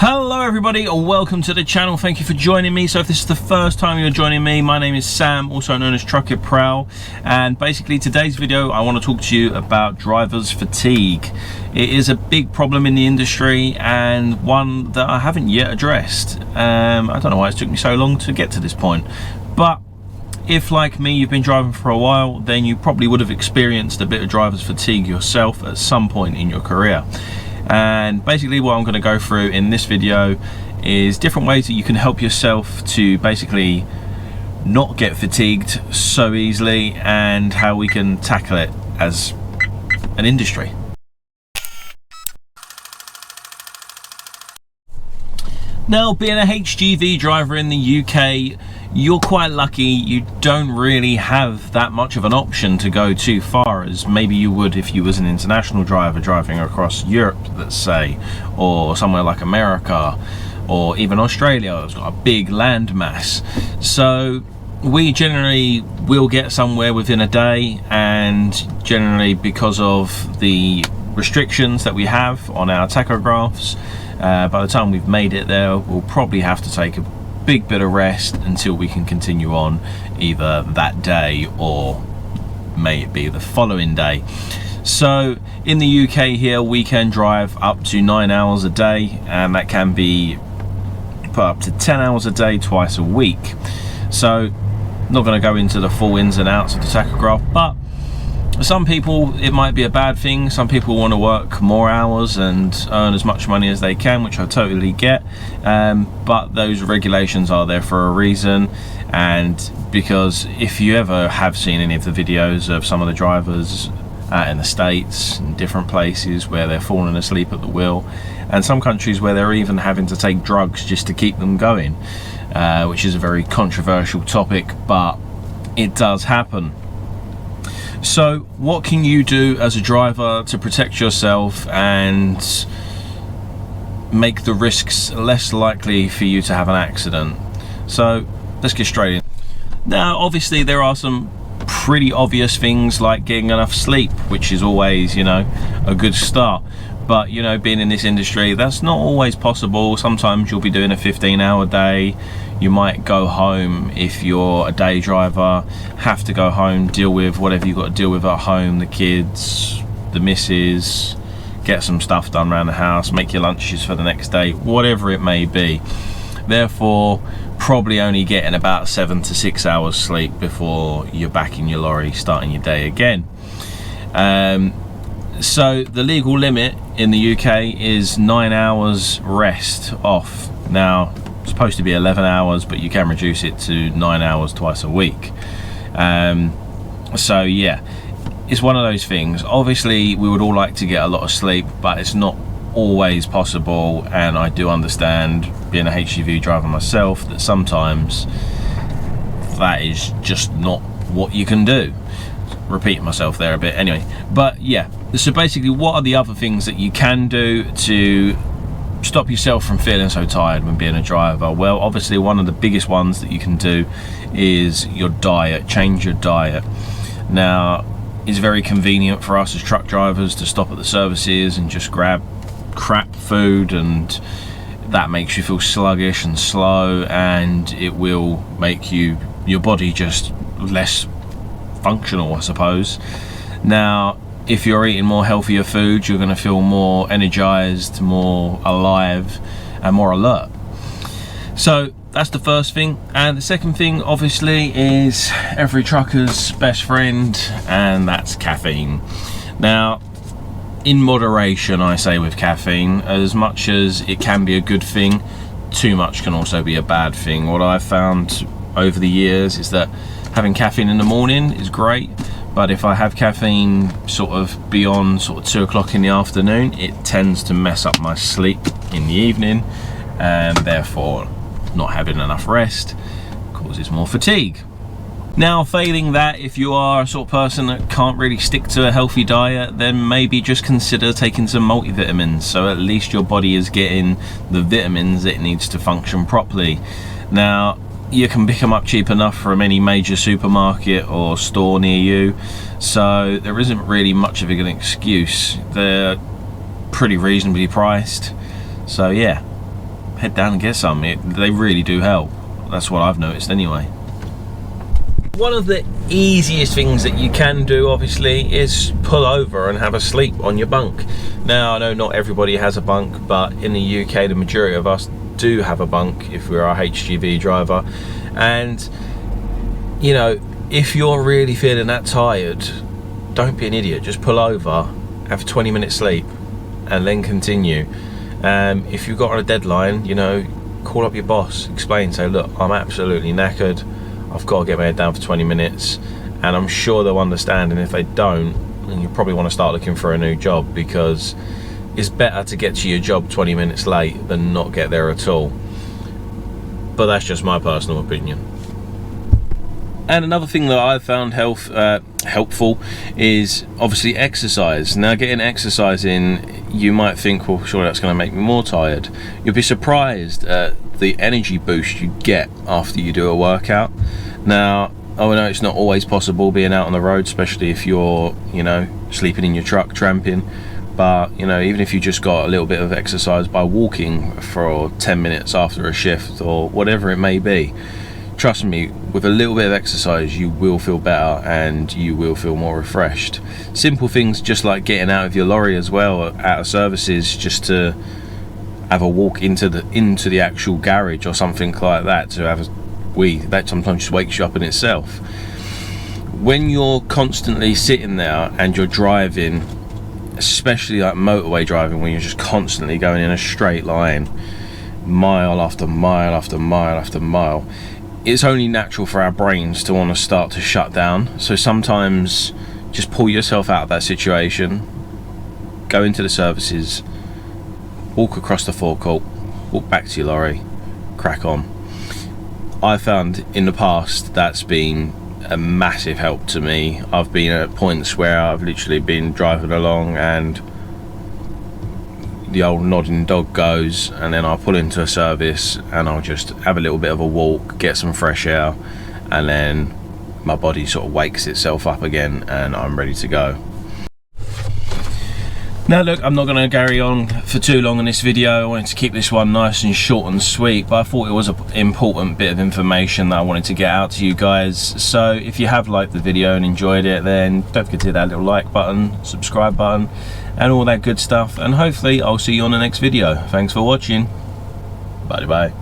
Hello everybody and welcome to the channel. Thank you for joining me. So if this is the first time you're joining me, my name is Sam, also known as Trucker Prowl, and basically today's video I want to talk to you about driver's fatigue. It is a big problem in the industry and one that I haven't yet addressed. I don't know why it took me so long to get to this point, but if, like me, you've been driving for a while, then you probably would have experienced a bit of driver's fatigue yourself at some point in your career. And basically what I'm going to go through in this video is different ways that you can help yourself to basically not get fatigued so easily, and how we can tackle it as an industry. Now, being a HGV driver in the UK, you're quite lucky. You don't really have that much of an option to go too far as maybe you would if you was an international driver driving across Europe, let's say, or somewhere like America or even Australia. It's got a big land mass, so we generally will get somewhere within a day, and generally because of the restrictions that we have on our tachographs, by the time we've made it there, we'll probably have to take a big bit of rest until we can continue on either that day or may it be the following day. So in the UK here, we can drive up to 9 hours a day, and that can be put up to 10 hours a day twice a week. So not going to go into the full ins and outs of the tachograph, but some people it might be a bad thing. Some people want to work more hours and earn as much money as they can, which I totally get, but those regulations are there for a reason. And because if you ever have seen any of the videos of some of the drivers out in the States and different places where they're falling asleep at the wheel, and some countries where they're even having to take drugs just to keep them going, which is a very controversial topic, but it does happen. So what can you do as a driver to protect yourself and make the risks less likely for you to have an accident? So let's get straight in. Now, obviously there are some pretty obvious things like getting enough sleep, which is always, you know, a good start. But, you know, being in this industry, that's not always possible. Sometimes you'll be doing a 15-hour day. You might go home, if you're a day driver, have to go home, deal with whatever you've got to deal with at home, the kids, the missus, get some stuff done around the house, make your lunches for the next day, whatever it may be. Therefore, probably only getting about 7 to 6 hours sleep before you're back in your lorry starting your day again. So the legal limit in the UK is 9 hours rest off. Now, it's supposed to be 11 hours, but you can reduce it to 9 hours twice a week. So yeah, it's one of those things. Obviously we would all like to get a lot of sleep, but it's not always possible, and I do understand, being a HGV driver myself, that sometimes that is just not what you can do. Repeating myself there a bit anyway, but yeah, so basically what are the other things that you can do to stop yourself from feeling so tired when being a driver? Well, obviously one of the biggest ones that you can do is your diet. Change your diet. Now, it's very convenient for us as truck drivers to stop at the services and just grab crap food, and that makes you feel sluggish and slow, and it will make your body just less functional, I suppose. Now, if you're eating more healthier food, you're going to feel more energized, more alive, and more alert. So that's the first thing. And the second thing, obviously, is every trucker's best friend, and that's caffeine. Now, in moderation, I say, with caffeine. As much as it can be a good thing, too much can also be a bad thing. What I've found over the years is that having caffeine in the morning is great, but if I have caffeine sort of beyond sort of 2 o'clock in the afternoon, it tends to mess up my sleep in the evening, and therefore not having enough rest causes more fatigue. Now, failing that, if you are a sort of person that can't really stick to a healthy diet, then maybe just consider taking some multivitamins, so at least your body is getting the vitamins it needs to function properly. Now, you can pick them up cheap enough from any major supermarket or store near you, so there isn't really much of an excuse. They're pretty reasonably priced, so yeah, head down and get some. They really do help. That's what I've noticed anyway. One of the easiest things that you can do, obviously, is pull over and have a sleep on your bunk. Now, I know not everybody has a bunk, but in the UK, the majority of us do have a bunk if we're a HGV driver. And, you know, if you're really feeling that tired, don't be an idiot. Just pull over, have a 20-minute sleep, and then continue. If you've got on a deadline, you know, call up your boss, explain, say, look, I'm absolutely knackered, I've got to get my head down for 20 minutes, and I'm sure they'll understand. And if they don't, then you probably want to start looking for a new job, because it's better to get to your job 20 minutes late than not get there at all. But that's just my personal opinion. And another thing that I've found helpful is obviously exercise. Now, getting exercise in, you might think, well, sure, that's going to make me more tired. You'll be surprised at the energy boost you get after you do a workout. Now, I know it's not always possible being out on the road, especially if you're, you know, sleeping in your truck, tramping. But, you know, even if you just got a little bit of exercise by walking for 10 minutes after a shift or whatever it may be, trust me, with a little bit of exercise, you will feel better and you will feel more refreshed. Simple things just like getting out of your lorry as well, out of services, just to have a walk into the actual garage or something like that, to have a wee. That sometimes just wakes you up in itself. When you're constantly sitting there and you're driving, especially like motorway driving, when you're just constantly going in a straight line, mile after mile after mile after mile, it's only natural for our brains to want to start to shut down. So sometimes just pull yourself out of that situation, go into the services, walk across the forecourt, walk back to your lorry, crack on. I found in the past that's been a massive help to me. I've been at points where I've literally been driving along and the old nodding dog goes, and then I'll pull into a service and I'll just have a little bit of a walk, get some fresh air, and then my body sort of wakes itself up again and I'm ready to go. Now look, I'm not going to carry on for too long in this video. I wanted to keep this one nice and short and sweet, but I thought it was an important bit of information that I wanted to get out to you guys. So if you have liked the video and enjoyed it, then don't forget to hit that little like button, subscribe button, and all that good stuff. And hopefully I'll see you on the next video. Thanks for watching. Bye bye.